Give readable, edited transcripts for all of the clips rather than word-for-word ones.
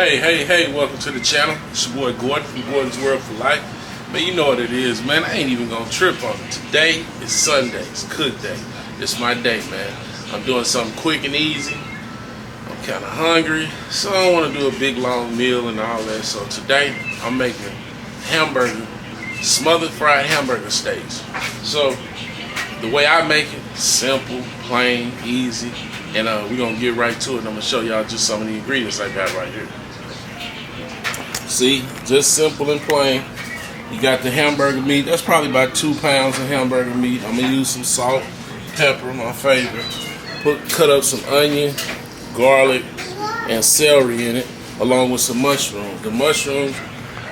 Hey, welcome to the channel. It's your boy Gordon from Gordon's World for Life. Man, you know what it is, man. I ain't even gonna trip on it. Today is Sunday. It's cook day. It's my day, man. I'm doing something quick and easy. I'm kind of hungry, so I don't want to do a big long meal and all that. So today, I'm making hamburger, smothered fried hamburger steaks. So the way I make it, simple, plain, easy. And we're going to get right to it. I'm going to show y'all just some of the ingredients I got right here. See, just simple and plain. You got the hamburger meat. That's probably about 2 pounds of hamburger meat. I'm going to use some salt, pepper, my favorite. Cut up some onion, garlic, and celery in it, along with some mushrooms. The mushrooms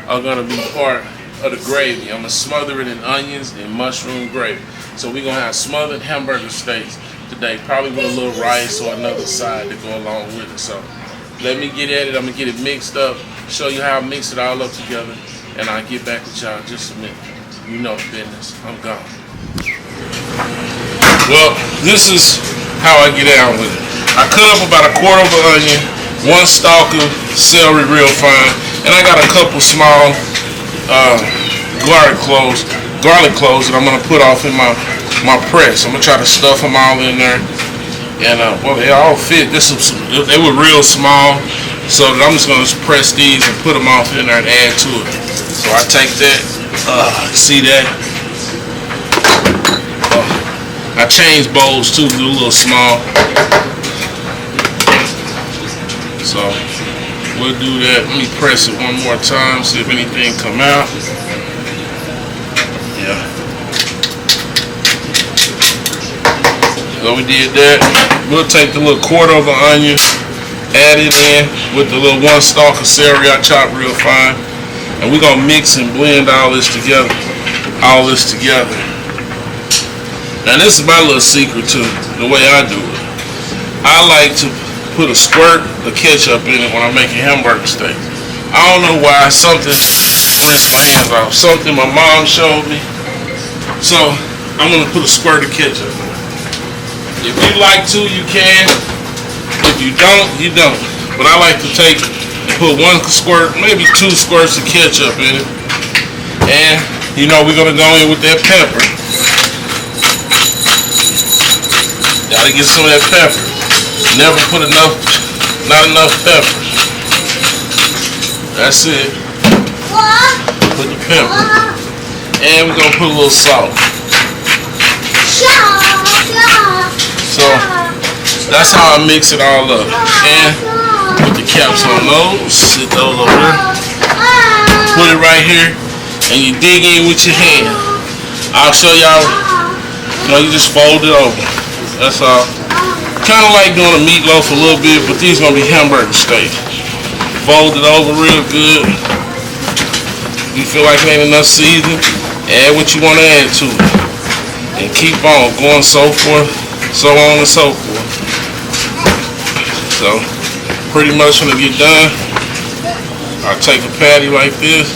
are going to be part of the gravy. I'm going to smother it in onions and mushroom gravy. So we're going to have smothered hamburger steaks today, probably with a little rice or another side to go along with it. So let me get at it. I'm gonna get it mixed up, show you how I mix it all up together, and I'll get back with y'all in just a minute. You know the business. I'm gone. Well, this is how I get down with it. I cut up about 1/4 of an onion, 1 stalk of celery real fine, and I got a couple small garlic cloves that I'm gonna put off in my press. I'm gonna try to stuff them all in there, and well, they all fit. They were real small, so that I'm just gonna press these and put them off in there and add to it. So I take that, see that? I changed bowls too, do a little small. So we'll do that. Let me press it one more time, see if anything come out. Yeah. So we did that. We'll take the little 1/4 of an onion, add it in with the little 1 stalk of celery I chopped real fine, and we're gonna mix and blend all this together. Now this is my little secret to the way I do it. I like to put a squirt of ketchup in it when I'm making hamburger steaks. I don't know why. Something, rinse my hands off. Something my mom showed me. So I'm gonna put a squirt of ketchup in it. If you like to, you can. If you don't, you don't. But I like to put 1 squirt, maybe 2 squirts of ketchup in it. And you know we're gonna go in with that pepper. Gotta get some of that pepper. Never put not enough pepper. That's it. Put the pepper. And we're gonna put a little salt. So that's how I mix it all up. And put the caps on those, sit those over there. Put it right here, and you dig in with your hand. I'll show y'all. You just fold it over. That's all. Kind of like doing a meatloaf a little bit, but these gonna be hamburger steaks. Fold it over real good. You feel like it ain't enough seasoning, add what you want to add to it, and keep on going so forth. So on and so forth. So pretty much when I get done, I'll take a patty like this.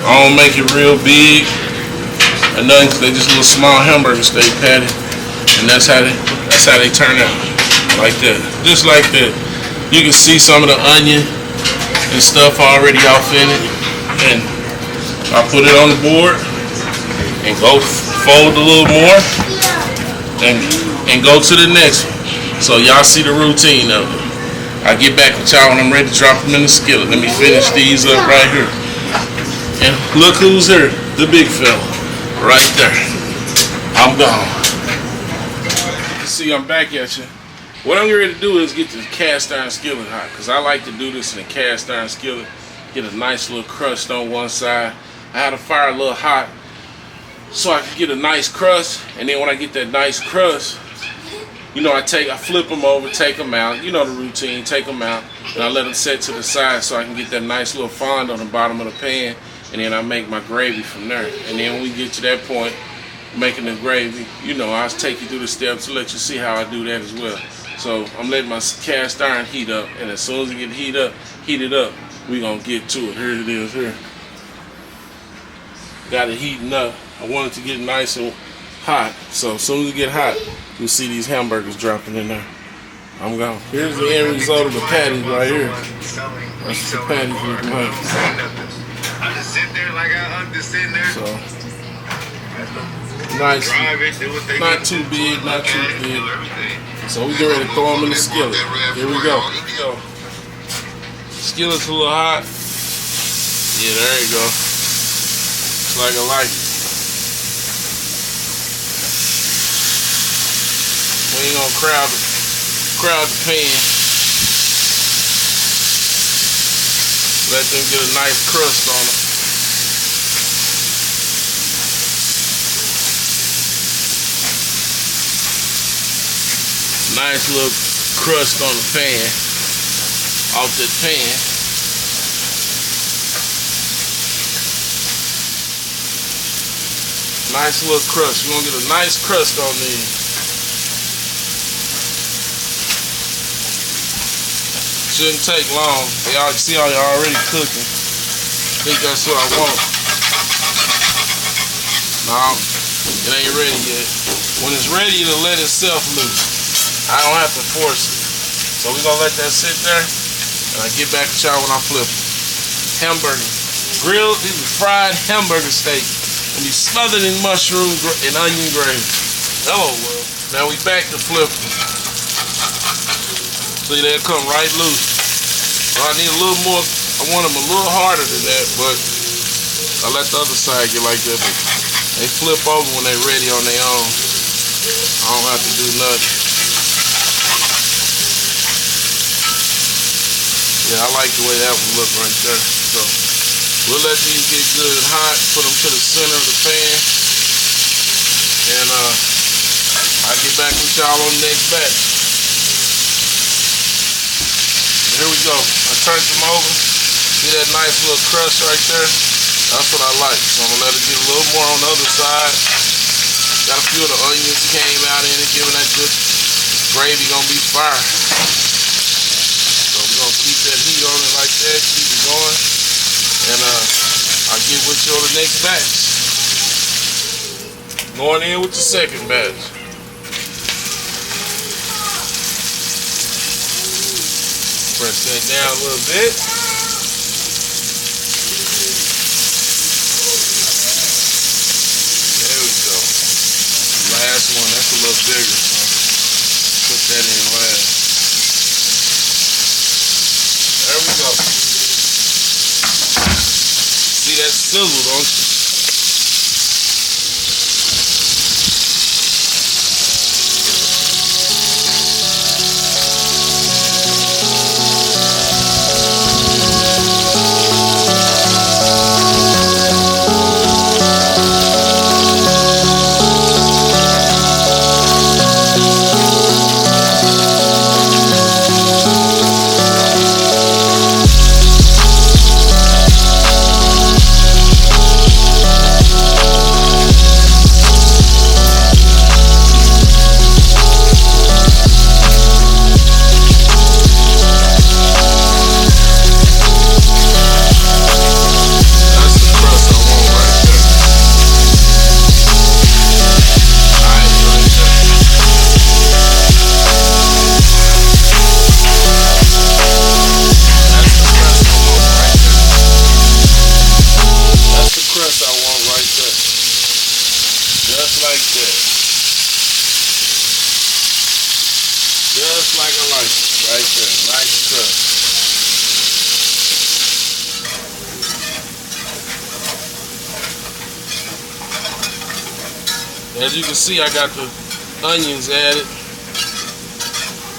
I don't make it real big or nothing, because they're just little small hamburger steak patty, and that's how they turn out, like that, just like that. You can see some of the onion and stuff already off in it, and I put it on the board. And go fold a little more and go to the next one. So y'all see the routine of it. I get back with y'all when I'm ready to drop them in the skillet. Let me finish these up right here. And look who's here, the big fella, right there. I'm gone. See, I'm back at you. What I'm ready to do is get the cast iron skillet hot, because I like to do this in a cast iron skillet. Get a nice little crust on one side. I had the fire a little hot, so I can get a nice crust, and then when I get that nice crust, you know, I flip them over, take them out. You know the routine, take them out, and I let them set to the side so I can get that nice little fond on the bottom of the pan, and then I make my gravy from there. And then when we get to that point, making the gravy, you know, I'll take you through the steps to let you see how I do that as well. So I'm letting my cast iron heat up, and as soon as it get heated up, we're gonna get to it. Here it is here. Got it heating up. I want it to get nice and hot, so as soon as it get hot, you'll see these hamburgers dropping in there. Here's the end result of the patties right here. That's the patties with mine. I just sit there like I'm just sitting there. So nice, not too big, not too big. So we get ready to throw them in the skillet. Here we go. Skillet's a little hot. Yeah, there you go. It's like I like it. We ain't gonna crowd the pan. Let them get a nice crust on them. Nice little crust on the pan, off that pan. Nice little crust. We're gonna get a nice crust on these. Shouldn't take long. Y'all see how y'all already cooking. I think that's what I want. No, it ain't ready yet. When it's ready, it'll let itself loose. I don't have to force it. So we're gonna let that sit there, and I get back at y'all when I flip it. Hamburger, grilled, these are fried hamburger steak, and be smothered in mushroom and onion gravy. Hello world. Now we back to flipping. See, they'll come right loose. So I need a little more. I want them a little harder than that, but I let the other side get like that. But they flip over when they're ready on their own. I don't have to do nothing. Yeah, I like the way that one look right there. So we'll let these get good and hot. Put them to the center of the pan, and I'll get back with y'all on the next batch. Here we go. I turned them over. See that nice little crust right there? That's what I like. So I'm gonna let it get a little more on the other side. Got a few of the onions came out in it, giving that good gravy. Gonna be fire. So we're gonna keep that heat on it like that, keep it going, and I'll get with you on the next batch. Going in with the second batch. Press that down a little bit. There we go. Last one, that's a little bigger, so put that in last. There we go. See that sizzle, don't you? Just like I like it, right there, nice crust. As you can see, I got the onions added,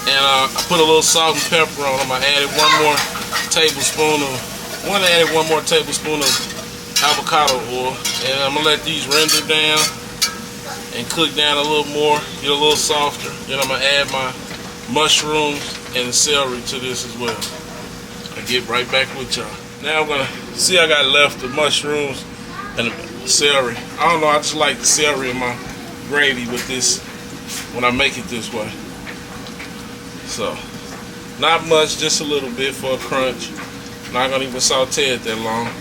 and I put a little salt and pepper on them. I added one more tablespoon of avocado oil, and I'm gonna let these render down and cook down a little more, get a little softer. Then I'm gonna add my mushrooms and celery to this as well. I'll get right back with y'all. Now I'm gonna see, I got left the mushrooms and the celery. I don't know, I just like the celery in my gravy with this when I make it this way. So, not much, just a little bit for a crunch. Not gonna even saute it that long.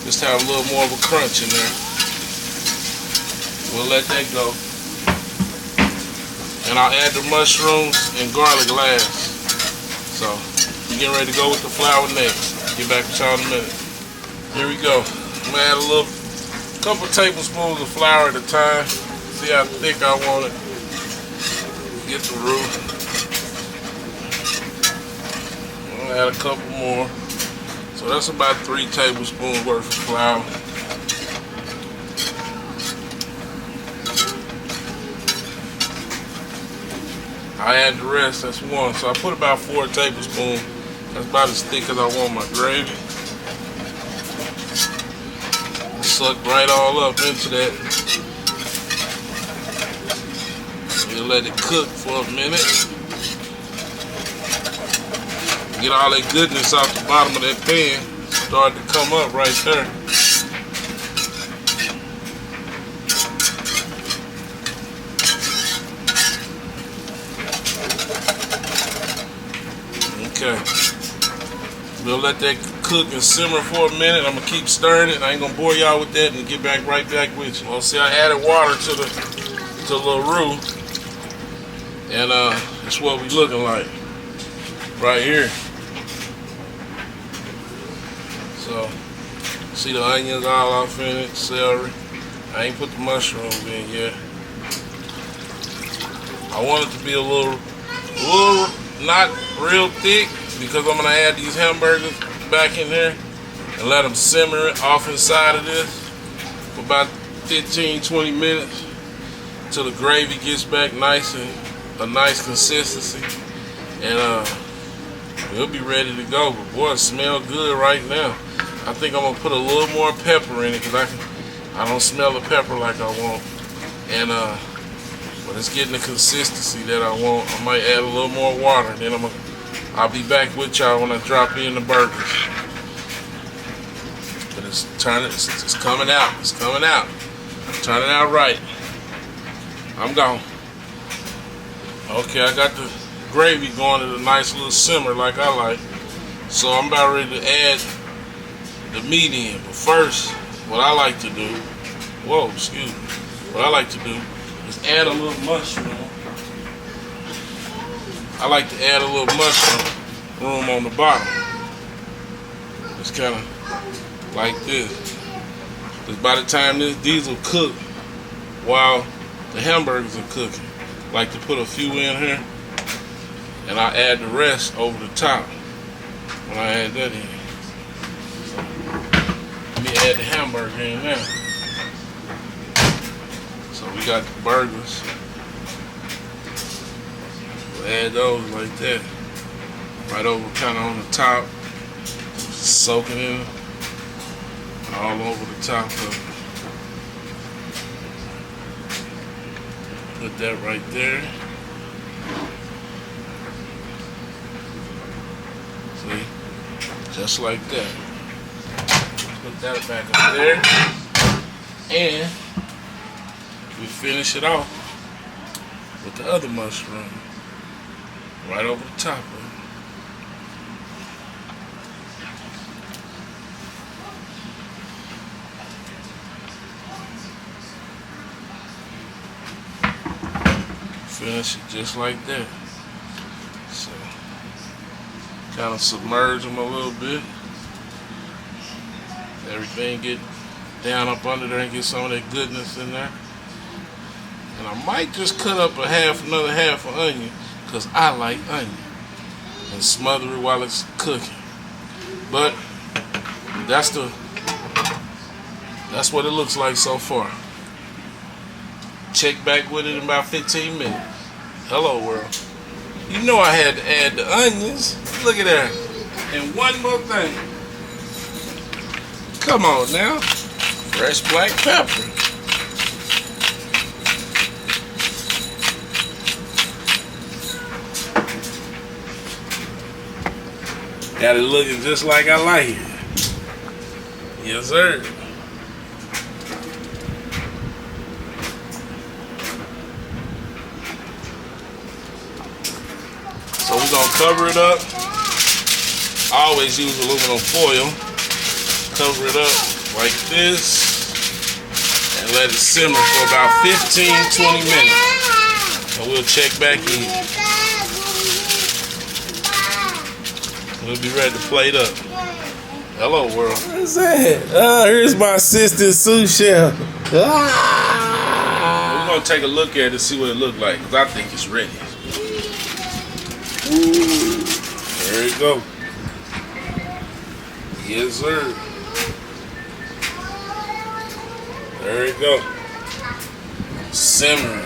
Just have a little more of a crunch in there. We'll let that go. and I'll add the mushrooms and garlic last. So we're getting ready to go with the flour next. Get back with y'all in a minute. Here we go. I'm gonna add a couple tablespoons of flour at a time. See how thick I want it. Get the roux. I'm gonna add a couple more. So that's about 3 tablespoons worth of flour. I add the rest, that's 1. So I put about 4 tablespoons. That's about as thick as I want my gravy. Suck right all up into that. We'll let it cook for a minute. Get all that goodness out the bottom of that pan. Start to come up right there. Okay. We'll let that cook and simmer for a minute. I'm gonna keep stirring it. I ain't gonna bore y'all with that and get right back with you. Well, see, I added water to the little roux, and that's what we looking like right here. So, see the onions all off in it, celery. I ain't put the mushrooms in yet. I want it to be a little not real thick because I'm gonna add these hamburgers back in there and let them simmer off inside of this for about 15-20 minutes till the gravy gets back nice and a nice consistency, and we'll be ready to go. But boy, it smells good right now. I think I'm gonna put a little more pepper in it because I don't smell the pepper like I want, and but it's getting the consistency that I want. I might add a little more water, and then I'll be back with y'all when I drop in the burgers. But it's coming out. It's coming out. Turn it out right. I'm gone. Okay, I got the gravy going at a nice little simmer like I like. So I'm about ready to add the meat in. But first, what I like to do, what I like to do is add a little mushroom. I like to add a little mushroom on the bottom. It's kind of like this. Because by the time these will cook while the hamburgers are cooking, I like to put a few in here, and I add the rest over the top when I add that in. Let me add the hamburger in now. So we got the burgers. We'll add those like that. Right over kind of on the top. Soaking in all over the top of it. Put that right there. See? Just like that. Put that back up there. And we finish it off with the other mushroom. Right over the top of it. Finish it just like that. So, kind of submerge them a little bit. Everything get down up under there and get some of that goodness in there. And I might just cut up another half of onion because I like onion, and smother it while it's cooking. But that's what it looks like so far. Check back with it in about 15 minutes. Hello world. You know I had to add the onions. Look at that. And one more thing. Come on now. Fresh black pepper. Got it looking just like I like it. Yes, sir. So we're gonna cover it up. I always use aluminum foil. Cover it up like this and let it simmer for about 15-20 minutes. and we'll check back in. We'll be ready to plate up. Hello, world. What's that? Here's my assistant sous chef. We're gonna take a look at it and see what it looks like, because I think it's ready. Ooh, there you go. Yes, sir. There you go. Simmering,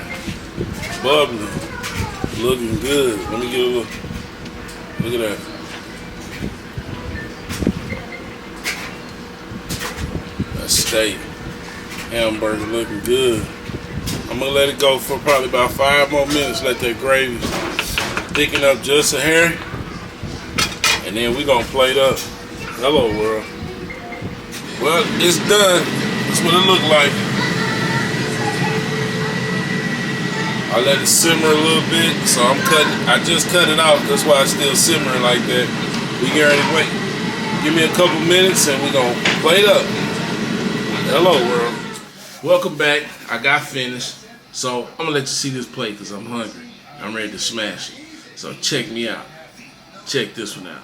bubbling, looking good. Let me get a look. Look at that. That steak, hamburger looking good. I'm gonna let it go for probably about 5 more minutes. Let that gravy thicken up just a hair, and then we gonna plate up. Hello, world. Well, it's done. That's what it looked like. I let it simmer a little bit, so I just cut it out. That's why it's still simmering like that. We get ready to wait. Give me a couple minutes and we gonna plate up. Hello, world. Welcome back. I got finished. So I'm gonna let you see this plate because I'm hungry. I'm ready to smash it. So check me out. Check this one out.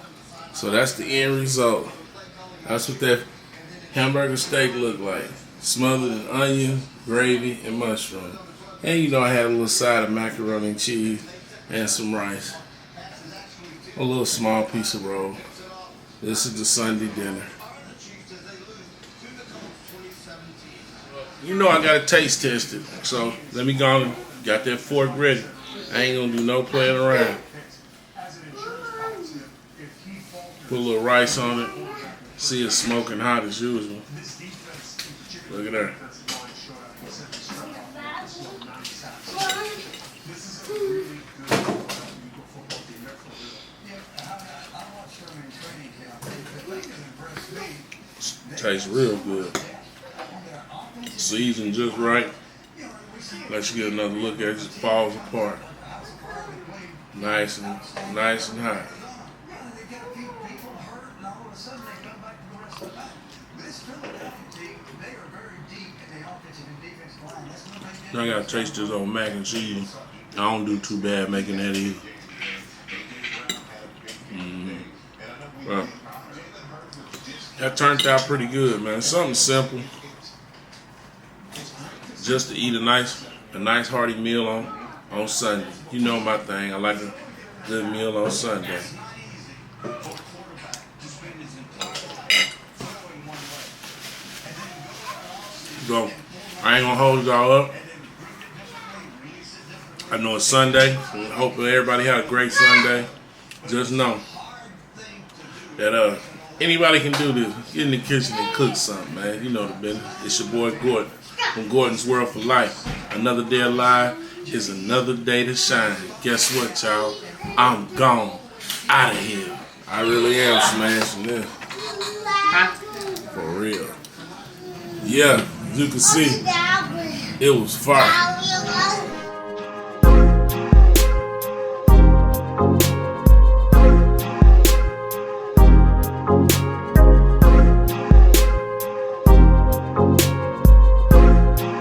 So that's the end result. That's what that hamburger steak looked like. Smothered in onion, gravy, and mushroom. And you know I had a little side of macaroni and cheese and some rice. A little small piece of roll. This is the Sunday dinner. You know I gotta taste test it. So let me go and got that fork ready. I ain't gonna do no playing around. Put a little rice on it. See it smoking hot as usual. Look at that. Tastes real good. Seasoned just right. Let you get another look at it. Just falls apart. Nice and hot. Now I gotta taste this old mac and cheese. I don't do too bad making that either. Well, that turned out pretty good, man. Something simple, just to eat a nice hearty meal on Sunday. You know my thing. I like a good meal on Sunday. So I ain't gonna hold it all up. I know it's Sunday. I hope everybody had a great Sunday. Just know that anybody can do this. Get in the kitchen and cook something, man. You know the business. It's your boy Gordon from Gordon's World for Life. Another day alive is another day to shine. Guess what, y'all? I'm gone. Out of here. I really am smashing this. For real. Yeah, you can see it was fire.